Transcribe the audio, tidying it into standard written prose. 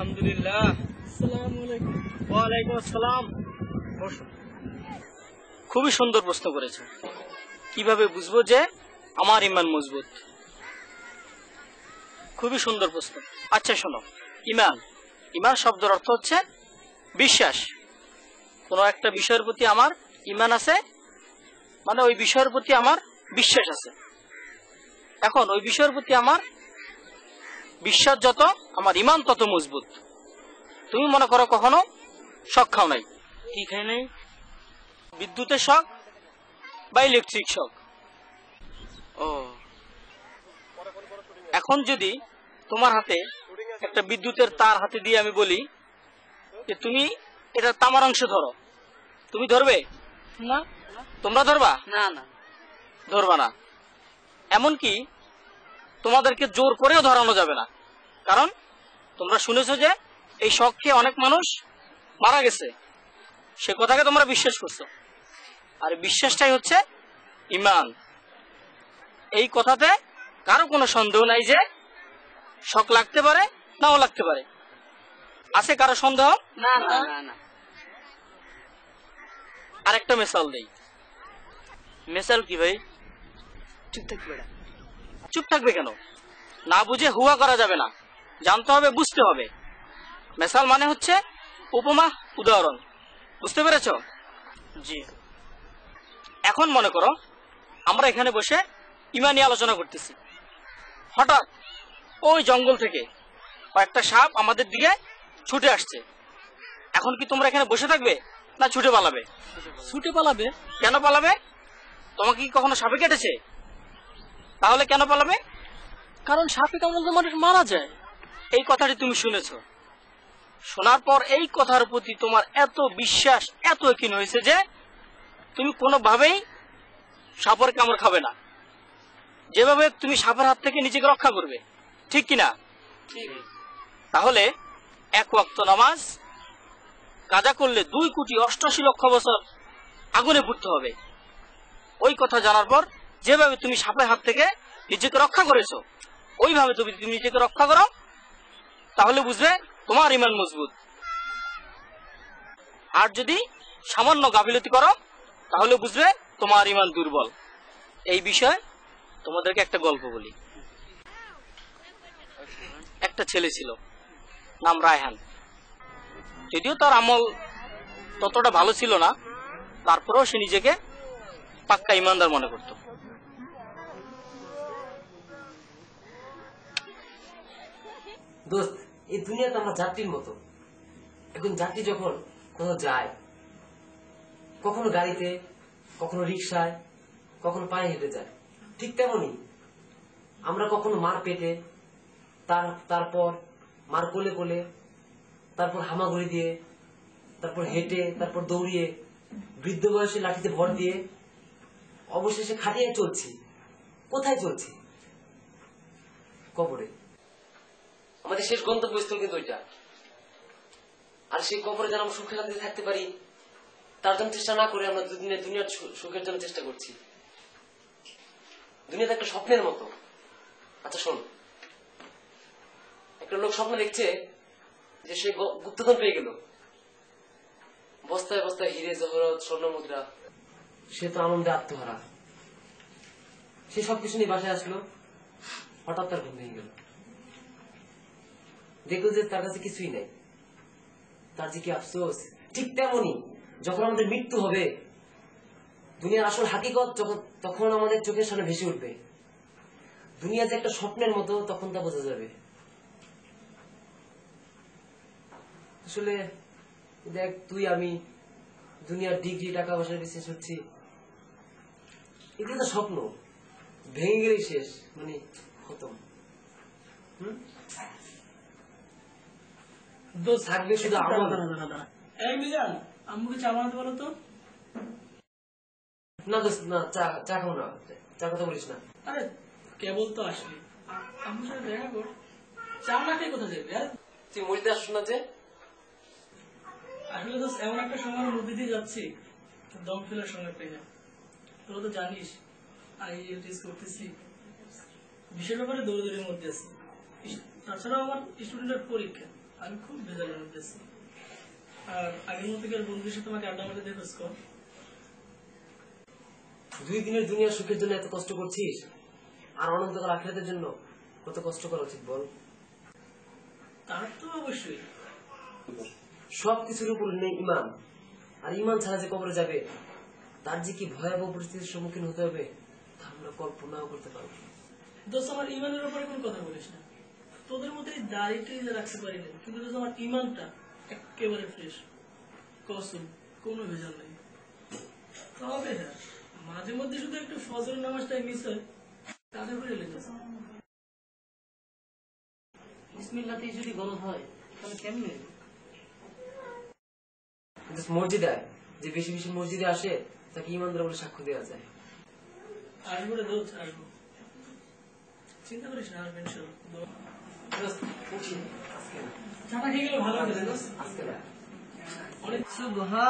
আলহামদুলিল্লাহ। আসসালামু আলাইকুম। ওয়ালাইকুম আসসালাম। খুবই সুন্দর প্রশ্ন করেছে। কিভাবে বুঝবো যে আমার ইমান মজবুত? খুবই সুন্দর প্রশ্ন। আচ্ছা শোনো, ইমান ইমান শব্দের অর্থ হচ্ছে বিশ্বাস। কোনো একটা বিষয়ের প্রতি আমার ইমান আছে, মানে ওই বিষয়ের প্রতি আমার বিশ্বাস আছে। এখন ওই বিষয়ের প্রতি আমার বিশ্বাস যত, আমার ইমান তত মজবুত। তুমি মনে করো কখনো শক খাও নাই, কি খাই নাই? বিদ্যুতের শক বা ইলেকট্রিক শক। ও, এখন যদি তোমার হাতে একটা বিদ্যুতের তার হাতে দিয়ে আমি বলি যে তুমি এটা তামার অংশ ধরো, তুমি ধরবে? না। তোমরা ধরবা? না না, ধরবা না। এমনকি তোমাদেরকে জোর করেও ধরানো যাবে না, কারণ তোমরা শুনেছো যে এই শক খেয়ে অনেক মানুষ মারা গেছে। সে কথাকে তোমরা বিশ্বাস করছো, আর বিশ্বাসটাই হচ্ছে ইমান। এই কথাতে কারো কোনো সন্দেহ নাই যে শক লাগতে পারে, নাও লাগতে পারে। আছে কারো সন্দেহ? না না না না। আরেকটা মেসাল দেই। মেসাল কি ভাই? চুপ থাক বেড়া। চুপ থাকবে কেন? না বুঝে হুয়া করা যাবে না, জানতে হবে, বুঝতে হবে। মেসাল মানে হচ্ছে উপমা, উদাহরণ। বুঝতে পেরেছ? জি। এখন মনে করো আমরা এখানে বসে ইমান নিয়ে আলোচনা করতেছি। হঠাৎ ওই জঙ্গল থেকে কয়েকটা সাপ আমাদের দিকে ছুটে আসছে। এখন কি তোমরা এখানে বসে থাকবে না ছুটে পালাবে? ছুটে পালাবে। কেন পালাবে? তোমাকে কি কখনো সাপে কেটেছে? তাহলে কেন পালাবে? কারণ সাপে কামড়ে মানুষ মারা যায়। এই কথাটি তুমি শুনেছো। শোনার পর এই কথার প্রতি তোমার এত বিশ্বাস, এত যকীন হয়েছে যে তুমি কোনোভাবেই সাপের কামড় খাবে না। যেভাবে তুমি সাপের হাত থেকে নিজেকে রক্ষা করবে, ঠিক কিনা? তাহলে এক ওয়াক্ত নামাজ কাজা করলে 2,88,00,000 বছর আগুনে পুড়তে হবে। ওই কথা জানার পর যেভাবে তুমি সাপের হাত থেকে নিজেকে রক্ষা করেছো, ওইভাবে তুমি নিজেকে রক্ষা করো, তাহলে বুঝবে তোমার ইমান মজবুত। আর যদি সামান্য গাফিলতি করো, তাহলে বুঝবে তোমার ইমান দুর্বল। এই বিষয়ে তোমাদেরকে একটা গল্প বলি। একটা ছেলে ছিল, নাম রায়হান। যদিও তার আমল ততটা ভালো ছিল না, তারপরেও সে নিজেকে পাক্কা ইমানদার মনে করত। দোস্ত, এই দুনিয়াতে আমরা যাত্রীর মতো। এখন যাত্রী যখন কোথাও যায়, কখনো গাড়িতে, কখনো রিক্সায়, কখনো পায়ে হেঁটে যায়, ঠিক তেমনই আমরা কখনো মার পেটে, তারপর মার কোলে কোলে, তারপর হামাগুড়ি দিয়ে, তারপর হেঁটে, তারপর দৌড়িয়ে, বৃদ্ধ বয়সে লাঠিতে ভর দিয়ে, অবশেষে খাটিয়ে চলছি। কোথায় চলছি? কবরে। আমাদের শেষ গন্তব্যস্থল কিন্তু ওইটা। আর সেই কবরে যেন আমরা সুখে শান্তিতে থাকতে পারি, তার জন্য চেষ্টা না করে আমরা দুনিয়ার সুখের জন্য চেষ্টা করছি। দুনিয়াতে একটা স্বপ্নের মতো। আচ্ছা শোন, একটা লোক স্বপ্ন দেখছে যে সে গুপ্তধন পেয়ে গেল, বস্তায় বস্তায় হিরে জহরত স্বর্ণ মুদ্রা। সে তো আনন্দে আত্মহারা। সে সবকিছু নিয়ে বাসায় আসলো, হঠাৎ তার ঘুম ভেঙে গেল। দেখলো যে তার কাছে কিছুই নেই। তার যে কি আফসোস। ঠিক তেমনই যখন আমাদের মৃত্যু হবে, দুনিয়ার আসল হাকিকত তখন আমাদের চোখের সামনে ভেসে উঠবে। দুনিয়া যে একটা স্বপ্নের মতো, তখন তা বোঝা যাবে। আসলে দেখ, তুই আমি দুনিয়ার ডিগ্রি, টাকা পয়সা বিশেষ হচ্ছি, এগুলো তো স্বপ্ন। ভেঙে গেলেই শেষ, মানে খতম। থাকবে শুধু আমল। এই মিজান, আম্মুকে চা বানাতে বলো তো। না দোস্ত, না, চা খাবো না। চা কথা বলিস না। আরে কেবল তো আসলি, আম্মুর সাথে দেখা কর। চা না খেয়ে কোথায় যাবি? তুই মরিতে আসছ না যে? আসলে তো এমন একটা সময়ের মধ্যে দিয়ে যাচ্ছি, দম ফেলার সময় পেয়ে না। তোরা তো জানিস IELTS করতেছি, বিশের ব্যাপারে দৌড়দৌড়ির মধ্যে আছি। তাছাড়াও আমার স্টুডেন্টের পরীক্ষা, আমি খুব ভেজালের মধ্যে আছি। আর আগের মতো কি আর বন্ধুদের সাথে তোমাকে আড্ডা মারতে দেখোস কর? 2 দিনের দুনিয়ার সুখের জন্য এত কষ্ট করছিস, আর অনন্তকাল আখিরাতের জন্য কত কষ্ট করা উচিত বল? তার তো অবশ্যই। সবকিছুর উপর নেই ইমান, আর ইমান ছাড়া যে কবরে যাবে তার যে কি ভয়াবহ পরিস্থিতির সম্মুখীন হতে হবে তা আমরা কল্পনাও করতে পারবো না। দোস্ত, আমার ইমানের উপরে কোনো কথা বলিস না। তোদের মতো এই দাড়িটাই রাখতে পারি না, কিন্তু দোস্ত আমার ইমানটা একেবারে ফ্রেশ। কসম, কোনো ভেজাল নেই। তবে হ্যাঁ, মাঝে মধ্যে শুধু একটু ফজর নামাজটাই মিস হয়, তাতে করে লেগেছে। বিসমিল্লাহতেই যদি গলত হয় তাহলে কেমনে? কিন্তু মসজিদে যে বেশি বেশি মসজিদে আসে তাকে ইমানদার বলে সাক্ষ্য দেওয়া যায়। আসবো রে দোস্ত, আসবো। চিন্তা করিস না, আসবেন উঠি, আজকে না, চাটা খেয়ে গেলে ভালো হবে দোস্ত। আজকে না। অনেক